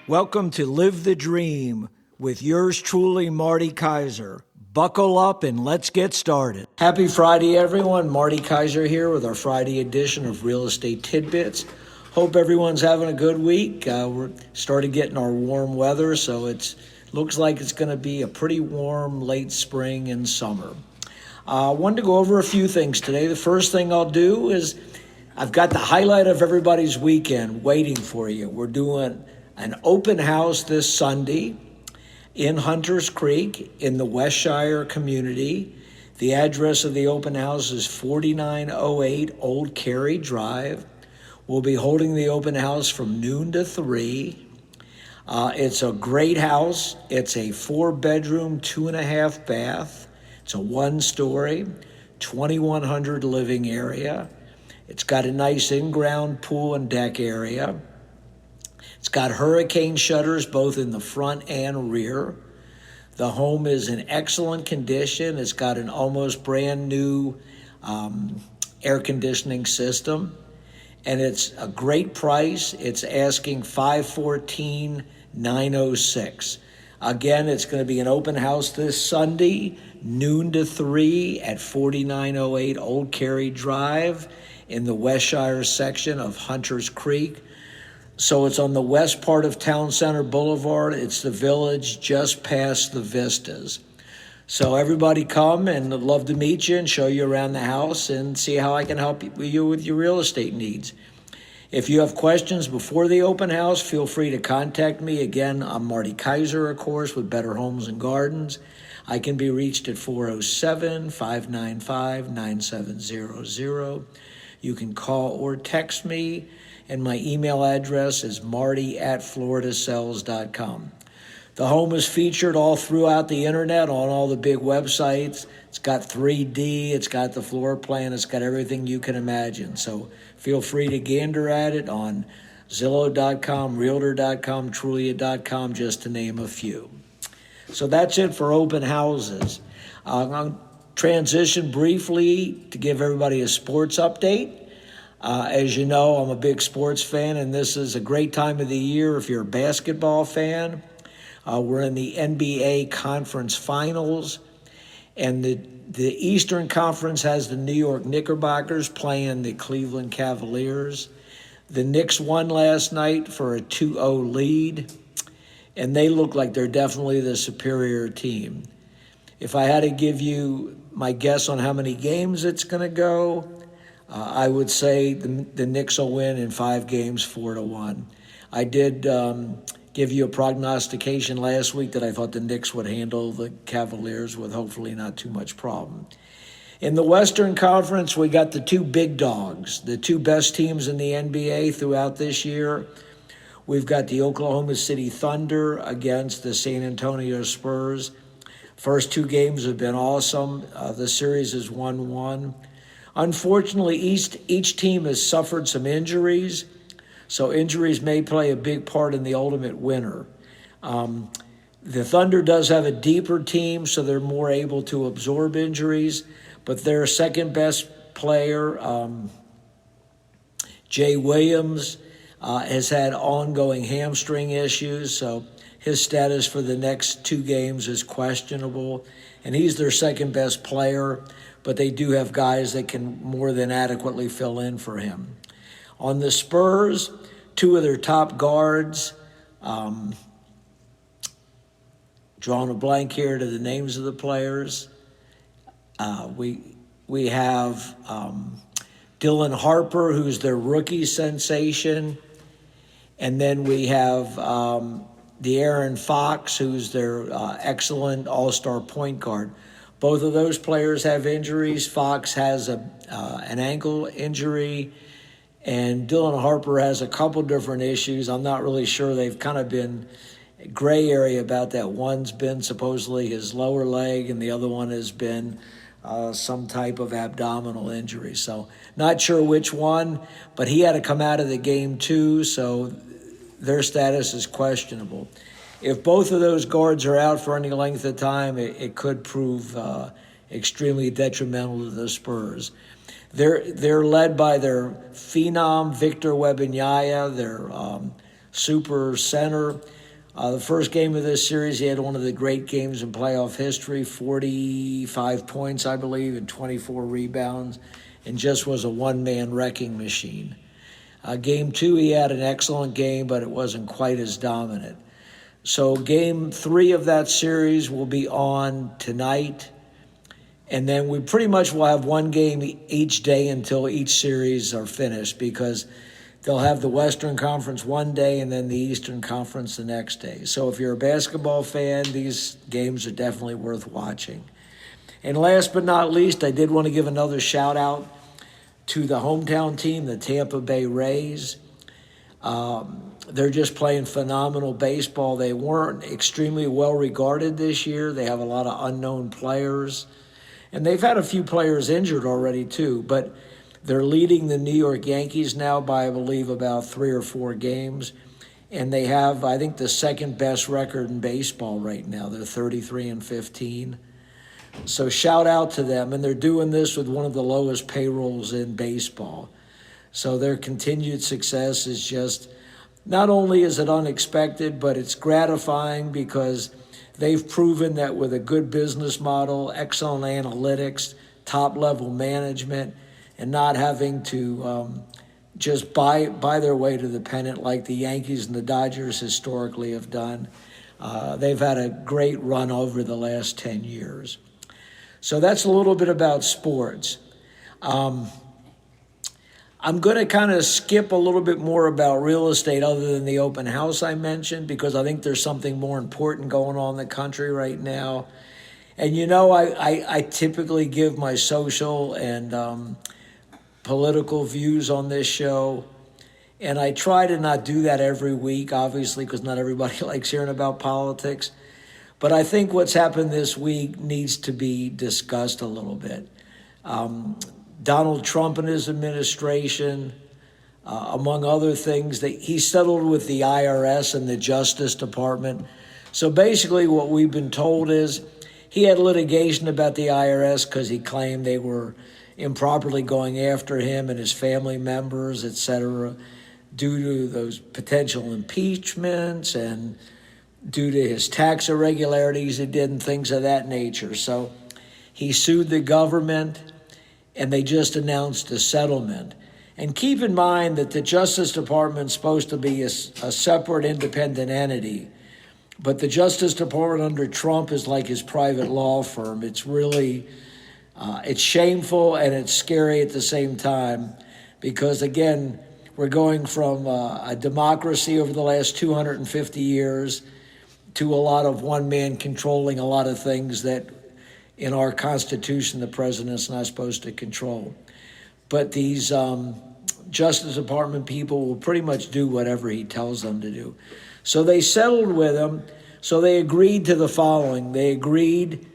Welcome to Live the Dream with yours truly, Marty Kaiser. Buckle up and let's get started. Happy Friday, everyone. Marty Kaiser here with our Friday edition of Real Estate Tidbits. Hope everyone's having a good week. We're starting getting our warm weather, so it looks like it's going to be a pretty warm late spring and summer. I wanted to go over a few things today. The first thing I'll do is I've got the highlight of everybody's weekend waiting for you. We're doing an open house this Sunday in Hunters Creek in the Westshire community. The address of the open house is 4908 Old Cary Drive. We'll be holding the open house from noon to 3. It's a great house. It's a 4-bedroom, 2.5 bath. It's a 1-story, 2,100 living area. It's got a nice in-ground pool and deck area. It's got hurricane shutters both in the front and rear. The home is in excellent condition. It's got an almost brand new air conditioning system, and it's a great price. It's asking $514,906. Again, it's going to be an open house this Sunday, noon to 3 at 4908 Old Cary Drive in the Westshire section of Hunters Creek. So it's on the west part of Town Center Boulevard. It's the village just past the Vistas. So everybody come, and I'd love to meet you and show you around the house and see how I can help you with your real estate needs. If you have questions before the open house, feel free to contact me. Again, I'm Marty Kaiser, of course, with Better Homes and Gardens. I can be reached at 407-595-9700. You can call or text me, and my email address is marty@floridasells.com. The home is featured all throughout the internet on all the big websites. It's got 3D, it's got the floor plan, it's got everything you can imagine. So feel free to gander at it on Zillow.com, Realtor.com, Trulia.com, just to name a few. So that's it for open houses. I'll transition briefly to give everybody a sports update. As you know, I'm a big sports fan, and this is a great time of the year if you're a basketball fan. We're in the NBA Conference Finals, and the Eastern Conference has the New York Knickerbockers playing the Cleveland Cavaliers. The Knicks won last night for a 2-0 lead, and they look like they're definitely the superior team. If I had to give you my guess on how many games it's going to go, I would say the Knicks will win in 5 games, 4-1. I did give you a prognostication last week that I thought the Knicks would handle the Cavaliers with hopefully not too much problem. In the Western Conference, we got the 2 big dogs, the 2 best teams in the NBA throughout this year. We've got the Oklahoma City Thunder against the San Antonio Spurs. First 2 games have been awesome. The series is 1-1. Unfortunately, each team has suffered some injuries, so injuries may play a big part in the ultimate winner. The Thunder does have a deeper team, so they're more able to absorb injuries, but their second best player, Jay Williams, has had ongoing hamstring issues, so his status for the next 2 games is questionable, and he's their second best player, but they do have guys that can more than adequately fill in for him. On the Spurs, 2 of their top guards, drawing a blank here to the names of the players. We have Dylan Harper, who's their rookie sensation, and then we have De'Aaron Fox, who's their excellent all-star point guard. Both of those players have injuries. Fox has an ankle injury, and Dylan Harper has a couple different issues. I'm not really sure. They've kind of been gray area about that. One's been supposedly his lower leg, and the other one has been some type of abdominal injury. So not sure which one, but he had to come out of the game too, so their status is questionable. If both of those guards are out for any length of time, it could prove extremely detrimental to the Spurs. They're led by their phenom, Victor Wembanyama, their super center. The first game of this series, he had one of the great games in playoff history, 45 points, I believe, and 24 rebounds, and just was a one-man wrecking machine. Game 2, he had an excellent game, but it wasn't quite as dominant. So game 3 of that series will be on tonight, and then we pretty much will have one game each day until each series are finished, because they'll have the Western Conference one day and then the Eastern Conference the next day. So if you're a basketball fan, these games are definitely worth watching. And last but not least, I did want to give another shout out to the hometown team, the Tampa Bay Rays. They're just playing phenomenal baseball. They weren't extremely well regarded this year. They have a lot of unknown players. And they've had a few players injured already too, but they're leading the New York Yankees now by, I believe, about 3 or 4 games. And they have, I think, the second best record in baseball right now. They're 33-15. So shout out to them. And they're doing this with one of the lowest payrolls in baseball. So their continued success is just, not only is it unexpected, but it's gratifying because they've proven that with a good business model, excellent analytics, top-level management, and not having to just buy their way to the pennant like the Yankees and the Dodgers historically have done. They've had a great run over the last 10 years. So that's a little bit about sports. I'm going to kind of skip a little bit more about real estate other than the open house I mentioned, because I think there's something more important going on in the country right now. And, you know, I typically give my social and political views on this show, and I try to not do that every week, obviously, because not everybody likes hearing about politics. But I think what's happened this week needs to be discussed a little bit. Donald Trump and his administration, among other things, he settled with the IRS and the Justice Department. So basically what we've been told is he had litigation about the IRS because he claimed they were improperly going after him and his family members, et cetera, due to those potential impeachments and due to his tax irregularities he did and things of that nature. So he sued the government, and they just announced a settlement. And keep in mind that the Justice Department is supposed to be a separate, independent entity. But the Justice Department under Trump is like his private law firm. It's really, it's shameful and it's scary at the same time because, again, we're going from a democracy over the last 250 years to a lot of one man controlling a lot of things that in our Constitution, the president's not supposed to control. But these Justice Department people will pretty much do whatever he tells them to do. So they settled with him. So they agreed to the following. They agreed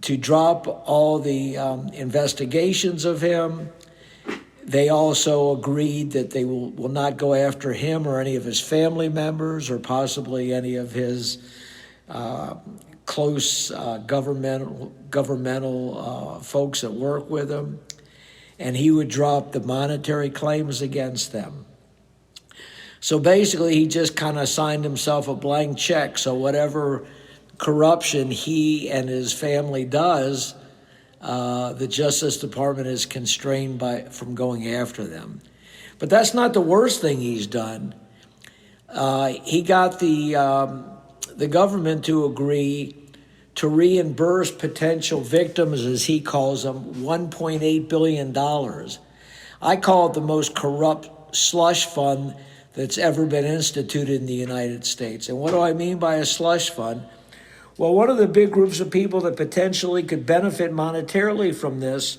to drop all the investigations of him. They also agreed that they will not go after him or any of his family members or possibly any of his close governmental folks that work with him, and he would drop the monetary claims against them. So basically, he just kind of signed himself a blank check. So whatever corruption he and his family does, the Justice Department is constrained from going after them. But that's not the worst thing he's done. He got the government to agree to reimburse potential victims, as he calls them, $1.8 billion. I call it the most corrupt slush fund that's ever been instituted in the United States. And what do I mean by a slush fund? Well, one of the big groups of people that potentially could benefit monetarily from this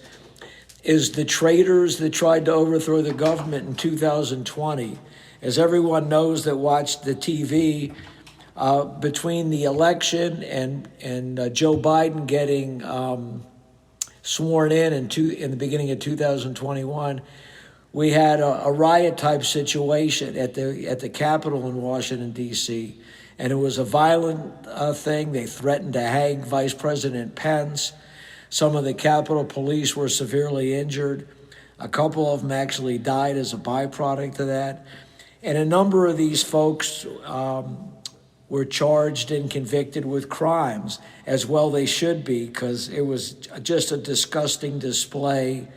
is the traitors that tried to overthrow the government in 2020. As everyone knows that watched the TV, between the election and Joe Biden getting sworn in the beginning of 2021, we had a riot-type situation at the Capitol in Washington, D.C., and it was a violent thing. They threatened to hang Vice President Pence. Some of the Capitol Police were severely injured. A couple of them actually died as a byproduct of that. And a number of these folks were charged and convicted with crimes, as well they should be, because it was just a disgusting display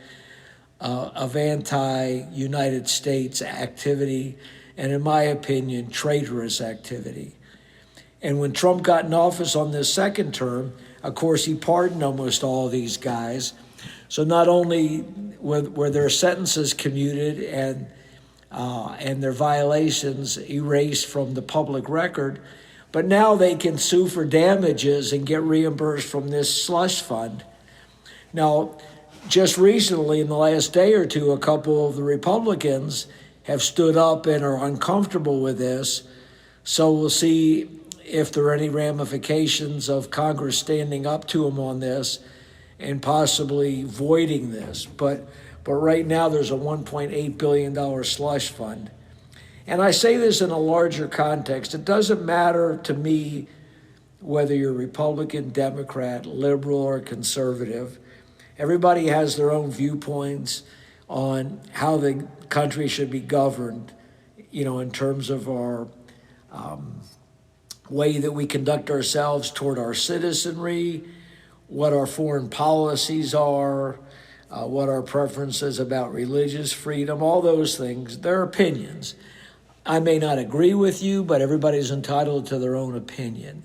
of anti-United States activity, and in my opinion, traitorous activity. And when Trump got in office on this second term, of course, he pardoned almost all of these guys. So not only were their sentences commuted and their violations erased from the public record, but now they can sue for damages and get reimbursed from this slush fund. Now, just recently, in the last day or two, a couple of the Republicans have stood up and are uncomfortable with this. So we'll see if there are any ramifications of Congress standing up to them on this and possibly voiding this. But right now there's a $1.8 billion slush fund. And I say this in a larger context. It doesn't matter to me whether you're Republican, Democrat, liberal, or conservative. Everybody has their own viewpoints on how the country should be governed, in terms of our way that we conduct ourselves toward our citizenry, what our foreign policies are, what our preferences about religious freedom, all those things. They're opinions. I may not agree with you, but everybody's entitled to their own opinion.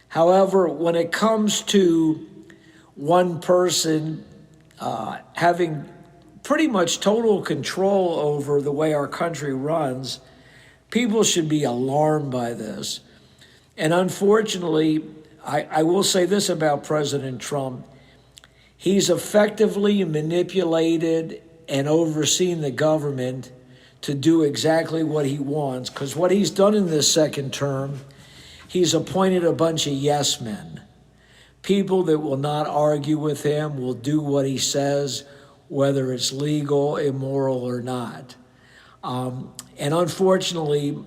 However, when it comes to one person having pretty much total control over the way our country runs, people should be alarmed by this. And unfortunately, I will say this about President Trump. He's effectively manipulated and overseen the government to do exactly what he wants, because what he's done in this second term, he's appointed a bunch of yes men. People that will not argue with him, will do what he says, whether it's legal, immoral, or not. And unfortunately,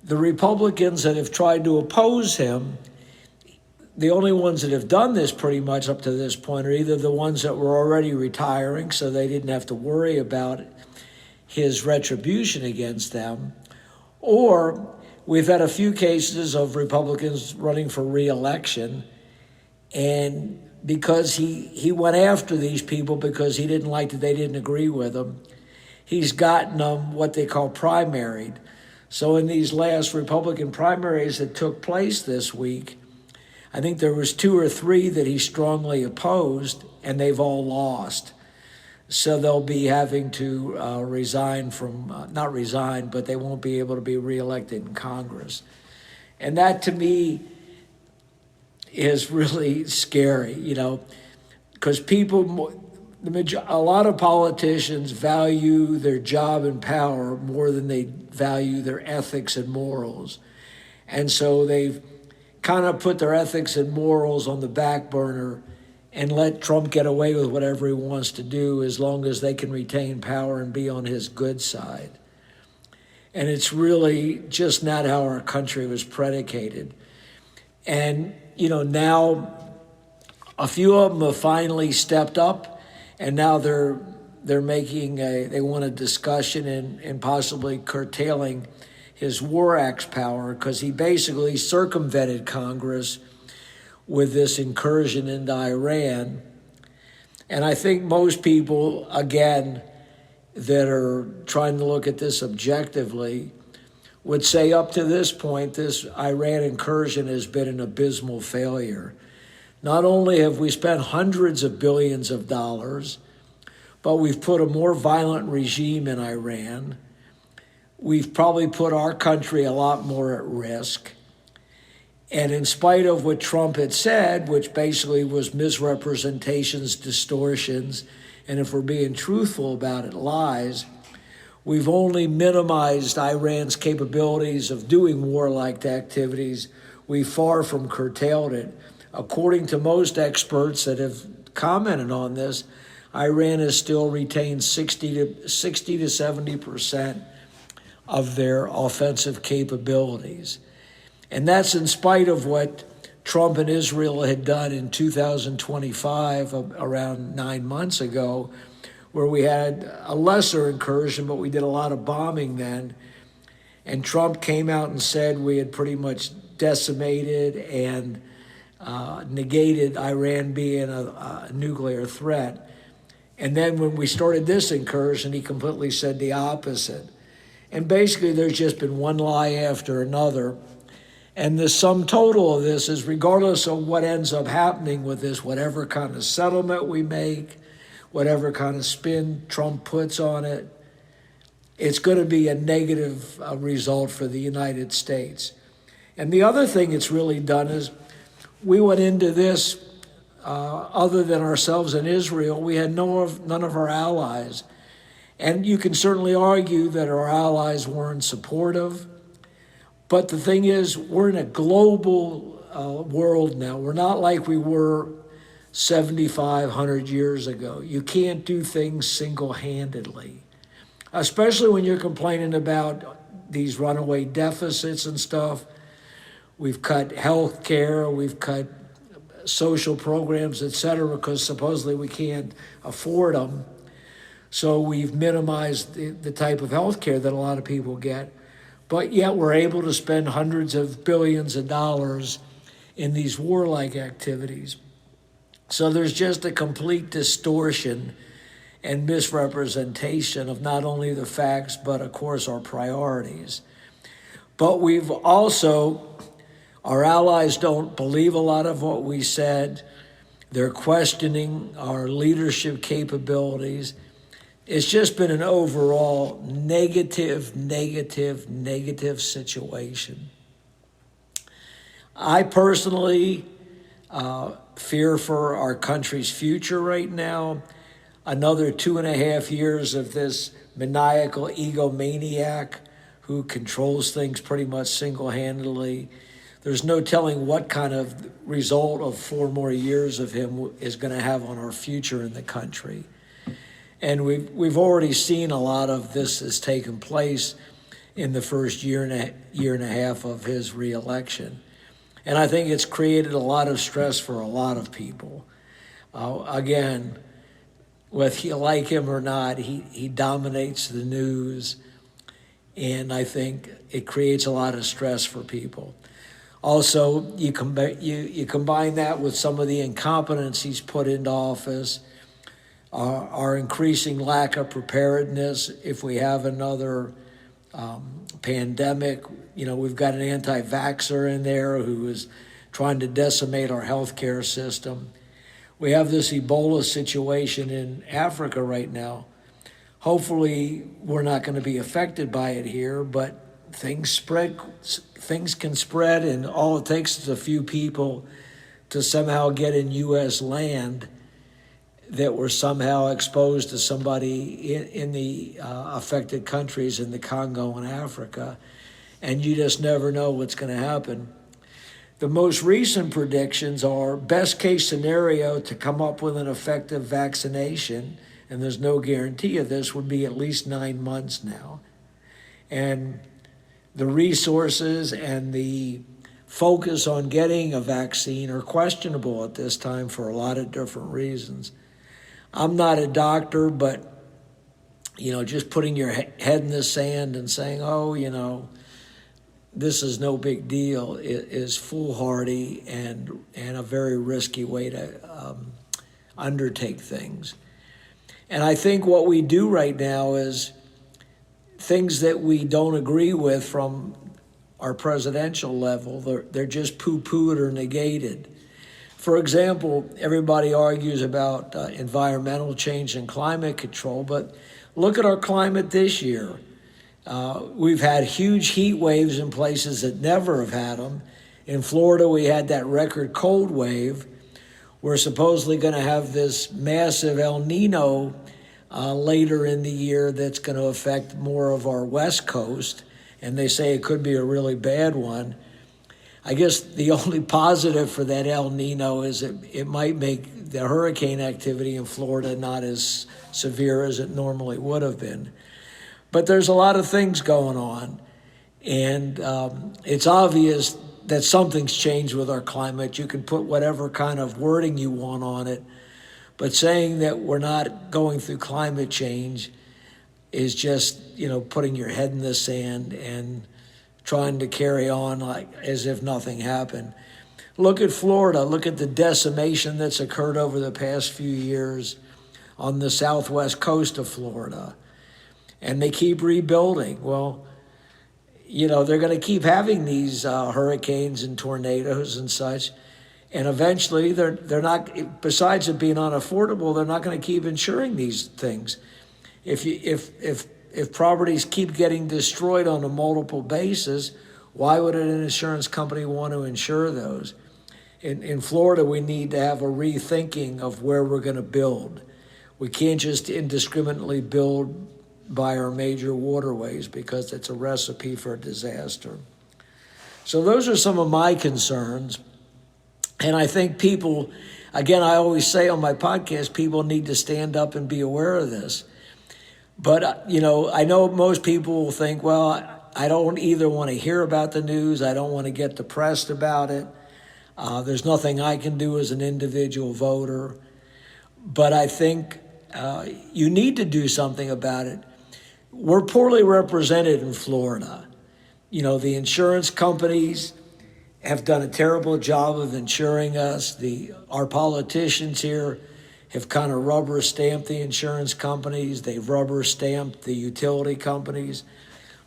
the Republicans that have tried to oppose him, the only ones that have done this pretty much up to this point are either the ones that were already retiring, so they didn't have to worry about his retribution against them, or we've had a few cases of Republicans running for re-election, and because he went after these people because he didn't like that they didn't agree with him, he's gotten them what they call primaried. So in these last Republican primaries that took place this week, I think there was 2 or 3 that he strongly opposed, and they've all lost. So they'll be having to resign from, not resign, but they won't be able to be reelected in Congress. And that, to me, is really scary, because a lot of politicians value their job and power more than they value their ethics and morals. And so they've kind of put their ethics and morals on the back burner and let Trump get away with whatever he wants to do as long as they can retain power and be on his good side. And it's really just not how our country was predicated. And, now a few of them have finally stepped up, and now they're making they want a discussion and possibly curtailing his War Acts power, because he basically circumvented Congress with this incursion into Iran. And I think most people, again, that are trying to look at this objectively would say up to this point, this Iran incursion has been an abysmal failure. Not only have we spent hundreds of billions of dollars, but we've put a more violent regime in Iran. We've probably put our country a lot more at risk. And in spite of what Trump had said, which basically was misrepresentations, distortions, and if we're being truthful about it, lies, we've only minimized Iran's capabilities of doing warlike activities. We far from curtailed it. According to most experts that have commented on this, Iran has still retained 60 to 70% of their offensive capabilities. And that's in spite of what Trump and Israel had done in 2025, around 9 months ago, where we had a lesser incursion, but we did a lot of bombing then. And Trump came out and said we had pretty much decimated and negated Iran being a nuclear threat. And then when we started this incursion, he completely said the opposite. And basically, there's just been one lie after another. And the sum total of this is, regardless of what ends up happening with this, whatever kind of settlement we make, whatever kind of spin Trump puts on it, it's going to be a negative result for the United States. And the other thing it's really done is we went into this, other than ourselves and Israel, we had none of our allies. And you can certainly argue that our allies weren't supportive. But the thing is, we're in a global world now. We're not like we were 7,500 years ago. You can't do things single-handedly, especially when you're complaining about these runaway deficits and stuff. We've cut health care, we've cut social programs, et cetera, because supposedly we can't afford them. So we've minimized the type of health care that a lot of people get. But yet we're able to spend hundreds of billions of dollars in these warlike activities. So there's just a complete distortion and misrepresentation of not only the facts, but of course our priorities. But we've also, our allies don't believe a lot of what we said. They're questioning our leadership capabilities. It's just been an overall negative situation. I personally fear for our country's future right now. Another 2.5 years of this maniacal egomaniac who controls things pretty much single-handedly. There's no telling what kind of result of 4 more years of him is going to have on our future in the country. And we've already seen a lot of this has taken place in the first year and a half of his reelection. And I think it's created a lot of stress for a lot of people. Again, whether you like him or not, he dominates the news. And I think it creates a lot of stress for people. Also, you combine that with some of the incompetence he's put into office, our increasing lack of preparedness if we have another pandemic. You know, we've got an anti-vaxxer in there who is trying to decimate our healthcare system. We have this Ebola situation in Africa right now. Hopefully, we're not going to be affected by it here, but things can spread, and all it takes is a few people to somehow get in U.S. land that were somehow exposed to somebody in the affected countries in the Congo and Africa, and you just never know what's going to happen. The most recent predictions are best case scenario to come up with an effective vaccination, and there's no guarantee of this, would be at least 9 months now. And the resources and the focus on getting a vaccine are questionable at this time for a lot of different reasons. I'm not a doctor, but, you know, just putting your head in the sand and saying, oh, you know, this is no big deal is foolhardy and a very risky way to undertake things. And I think what we do right now is things that we don't agree with from our presidential level, they're just poo-pooed or negated. For example, everybody argues about environmental change and climate control, but look at our climate this year. We've had huge heat waves in places that never have had them. In Florida, we had that record cold wave. We're supposedly going to have this massive El Nino later in the year that's going to affect more of our West Coast, and they say it could be a really bad one. I guess the only positive for that El Nino is it might make the hurricane activity in Florida not as severe as it normally would have been. But there's a lot of things going on, and it's obvious that something's changed with our climate. You can put whatever kind of wording you want on it, but saying that we're not going through climate change is just, you know, putting your head in the sand and trying to carry on like as if nothing happened. Look at Florida. Look at the decimation that's occurred over the past few years on the southwest coast of Florida. And they keep rebuilding. Well, they're going to keep having these hurricanes and tornadoes and such. And eventually, they're not. Besides it being unaffordable, they're not going to keep insuring these things. If properties keep getting destroyed on a multiple basis, why would an insurance company want to insure those? In Florida, we need to have a rethinking of where we're going to build. We can't just indiscriminately build by our major waterways because it's a recipe for disaster. So those are some of my concerns. And I think people, again, I always say on my podcast, people need to stand up and be aware of this. But, I know most people will think, well, I don't either want to hear about the news. I don't want to get depressed about it. There's nothing I can do as an individual voter. But I think you need to do something about it. We're poorly represented in Florida. The insurance companies have done a terrible job of insuring us. Our politicians here have kind of rubber stamped the insurance companies. They've rubber stamped the utility companies.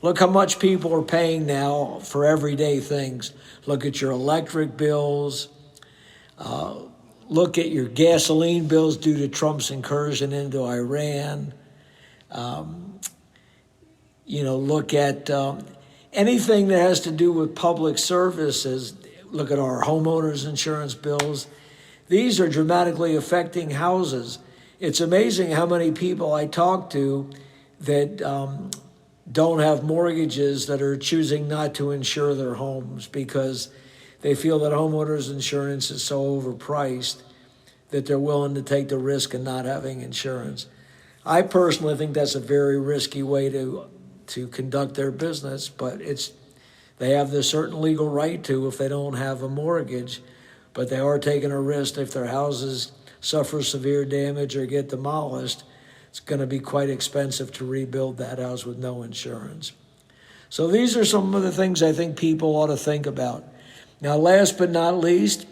Look how much people are paying now for everyday things. Look at your electric bills. Look at your gasoline bills due to Trump's incursion into Iran. Look at anything that has to do with public services. Look at our homeowners insurance bills. These are dramatically affecting houses. It's amazing how many people I talk to that don't have mortgages that are choosing not to insure their homes because they feel that homeowners insurance is so overpriced that they're willing to take the risk of not having insurance. I personally think that's a very risky way to conduct their business, but they have the certain legal right to if they don't have a mortgage, but they are taking a risk if their houses suffer severe damage or get demolished. It's going to be quite expensive to rebuild that house with no insurance. So these are some of the things I think people ought to think about. Now, last but not least,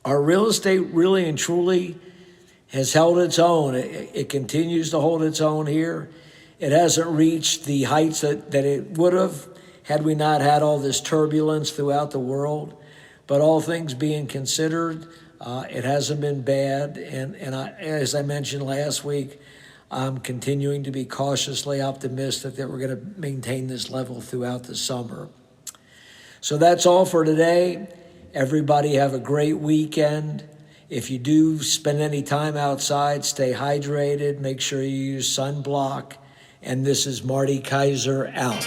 our real estate really and truly has held its own. It continues to hold its own here. It hasn't reached the heights that it would have had we not had all this turbulence throughout the world. But all things being considered, it hasn't been bad. And as I mentioned last week, I'm continuing to be cautiously optimistic that we're going to maintain this level throughout the summer. So that's all for today. Everybody have a great weekend. If you do spend any time outside, stay hydrated. Make sure you use sunblock. And this is Marty Kaiser out.